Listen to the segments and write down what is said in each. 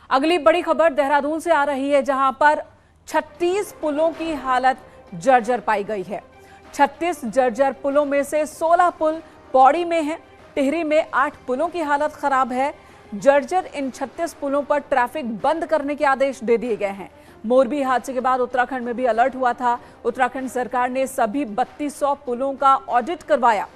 अगली बड़ी खबर देहरादून से आ रही है, जहां पर 36 पुलों की हालत जर्जर पाई गई है। 36 जर्जर पुलों में से 16 पुल पौड़ी में हैं। टिहरी में 8 पुलों की हालत खराब है। जर्जर इन 36 पुलों पर ट्रैफिक बंद करने के आदेश दे दिए गए हैं। मोरबी हादसे के बाद उत्तराखंड में भी अलर्ट हुआ था। उत्तराखंड सरकार ने सभी 3200 पुलों का ऑडिट करवाया।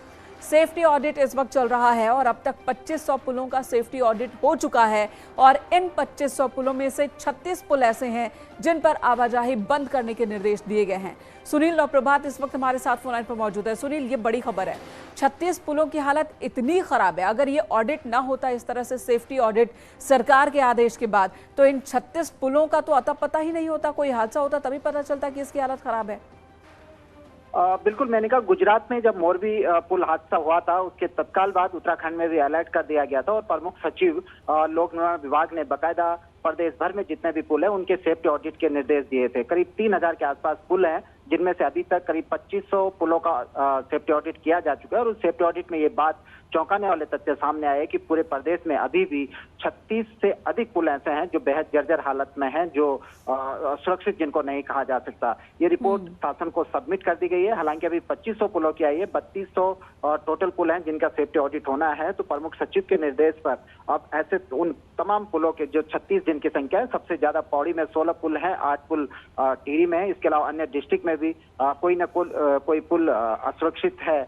सेफ्टी ऑडिट इस वक्त चल रहा है और अब तक 2500 पुलों का सेफ्टी ऑडिट हो चुका है और इन 2500 पुलों में से 36 पुल ऐसे हैं जिन पर आवाजाही बंद करने के निर्देश दिए गए हैं। सुनील और प्रभात इस वक्त हमारे साथ फोन लाइन पर मौजूद है। सुनील, ये बड़ी खबर है, 36 पुलों की हालत इतनी खराब है। अगर ये ऑडिट ना होता इस तरह से सेफ्टी ऑडिट सरकार के आदेश के बाद, तो इन 36 पुलों का तो अता पता ही नहीं होता। कोई हादसा होता तभी पता चलता कि इसकी हालत खराब है। बिल्कुल, मैंने कहा गुजरात में जब मोरबी पुल हादसा हुआ था उसके तत्काल बाद उत्तराखंड में भी अलर्ट कर दिया गया था और प्रमुख सचिव लोक निर्माण विभाग ने बाकायदा प्रदेश भर में जितने भी पुल हैं उनके सेफ्टी ऑडिट के निर्देश दिए थे। करीब 3000 के आसपास पुल हैं जिनमें से अभी तक करीब 2500 पुलों का सेफ्टी ऑडिट किया जा चुका है और उस सेफ्टी ऑडिट में ये बात चौंकाने वाले तथ्य सामने आए कि पूरे प्रदेश में अभी भी 36 से अधिक पुल ऐसे हैं जो बेहद जर्जर हालत में हैं, जो सुरक्षित जिनको नहीं कहा जा सकता। ये रिपोर्ट शासन को सबमिट कर दी गई है। हालांकि अभी 2500 पुलों की आई है, 3200 टोटल पुल हैं जिनका सेफ्टी ऑडिट होना है। तो प्रमुख सचिव के निर्देश पर अब ऐसे उन तमाम पुलों के जो 36 जिनकी संख्या है, सबसे ज्यादा पौड़ी में 16 पुल हैं, 8 पुल टिहरी में है। इसके अलावा अन्य डिस्ट्रिक्ट में भी कोई पुल असुरक्षित है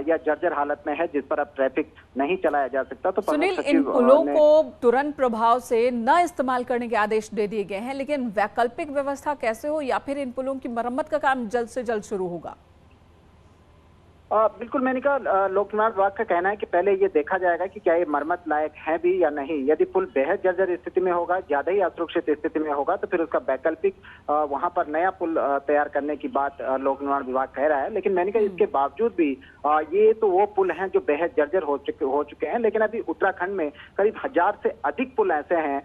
या जर्जर हालत में है जिस पर अब ट्रैफिक नहीं चलाया जा सकता। तो सुनील, इन पुलों को तुरंत प्रभाव से न इस्तेमाल करने के आदेश दे दिए गए हैं, लेकिन वैकल्पिक व्यवस्था कैसे हो या फिर इन पुलों की मरम्मत का काम जल्द से जल्द शुरू होगा? बिल्कुल, मैंने कहा लोक निर्माण विभाग का कहना है कि पहले ये देखा जाएगा कि क्या ये मरम्मत लायक है भी या नहीं। यदि पुल बेहद जर्जर स्थिति में होगा, ज्यादा ही असुरक्षित स्थिति में होगा, तो फिर उसका वैकल्पिक वहां पर नया पुल तैयार करने की बात लोक निर्माण विभाग कह रहा है। लेकिन मैंने कहा इसके बावजूद भी ये तो वो पुल हैं जो बेहद जर्जर हो चुके हैं। लेकिन अभी उत्तराखंड में करीब 1000 से अधिक पुल ऐसे हैं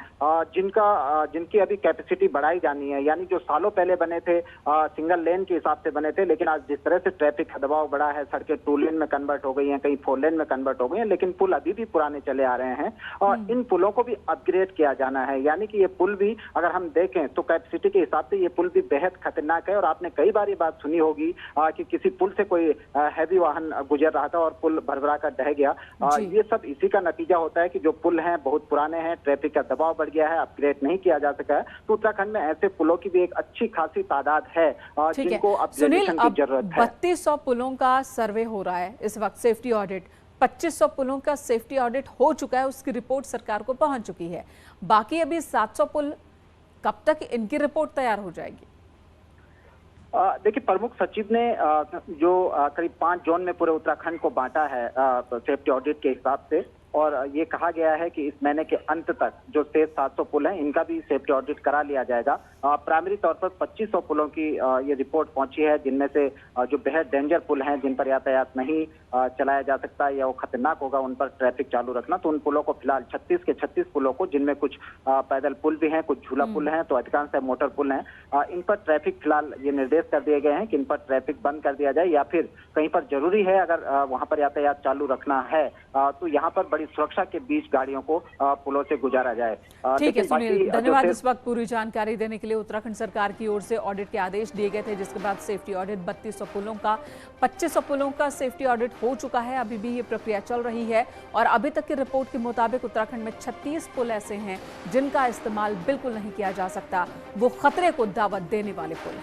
जिनकी अभी कैपेसिटी बढ़ाई जानी है। यानी जो सालों पहले बने थे सिंगल लेन के हिसाब से बने थे, लेकिन आज जिस तरह से ट्रैफिक का दबाव बढ़ा है, सड़कें 2 लेन में कन्वर्ट हो गई हैं, कहीं 4 लेन में कन्वर्ट हो गई हैं, लेकिन पुल अभी भी पुराने चले आ रहे हैं और इन पुलों को भी अपग्रेड किया जाना है। यानी कि ये पुल भी अगर हम देखें तो कैपेसिटी के हिसाब से ये पुल भी बेहद खतरनाक है। और आपने कई बार ये बात सुनी होगी कि किसी पुल से कोई हैवी वाहन गुजर रहा था और पुल भरभरा कर ढह गया। ये सब इसी का नतीजा होता है कि जो पुल हैं बहुत पुराने हैं, ट्रैफिक का दबाव बढ़ गया है, अपग्रेड नहीं किया जा सका है। तो उत्तराखंड में ऐसे पुलों की भी एक अच्छी खासी तादाद है जिनको अपग्रेडेशन की जरूरत है। 3200 पुलों का सर्वे हो रहा है इस वक्त, सेफ्टी ऑडिट 2500 पुलों का सेफ्टी ऑडिट हो चुका है, उसकी रिपोर्ट सरकार को पहुंच चुकी है। बाकी अभी 700 पुल, कब तक इनकी रिपोर्ट तैयार हो जाएगी? देखिए, प्रमुख सचिव ने जो करीब 5 जोन में पूरे उत्तराखंड को बांटा है सेफ्टी ऑडिट के हिसाब से, और ये कहा गया है कि इस महीने के अंत तक जो शेष 700 पुल हैं इनका भी सेफ्टी ऑडिट करा लिया जाएगा। प्राइमरी तौर पर 2500 पुलों की ये रिपोर्ट पहुंची है, जिनमें से जो बेहद डेंजर पुल हैं जिन पर यातायात नहीं चलाया जा सकता या वो खतरनाक होगा उन पर ट्रैफिक चालू रखना। तो उन पुलों को फिलहाल 36 के 36 पुलों को, जिनमें कुछ पैदल पुल भी हैं, कुछ झूला पुल हैं, तो अधिकांश मोटर पुल हैं, इन पर ट्रैफिक फिलहाल ये निर्देश कर दिए गए हैं कि इन पर ट्रैफिक बंद कर दिया जाए या फिर कहीं पर जरूरी है अगर वहां पर यातायात चालू रखना है तो यहाँ पर बड़ी सुरक्षा के बीच गाड़ियों को पुलों से गुजारा जाए। ठीक है सुनील, धन्यवाद इस वक्त पूरी जानकारी देने के लिए। उत्तराखंड सरकार की ओर से ऑडिट के आदेश दिए गए थे, जिसके बाद सेफ्टी ऑडिट 3200 पुलों का, 2500 पुलों का सेफ्टी ऑडिट हो चुका है। अभी भी ये प्रक्रिया चल रही है और अभी तक की रिपोर्ट के मुताबिक उत्तराखंड में 36 पुल ऐसे हैं जिनका इस्तेमाल बिल्कुल नहीं किया जा सकता। वो खतरे को दावत देने वाले पुल हैं।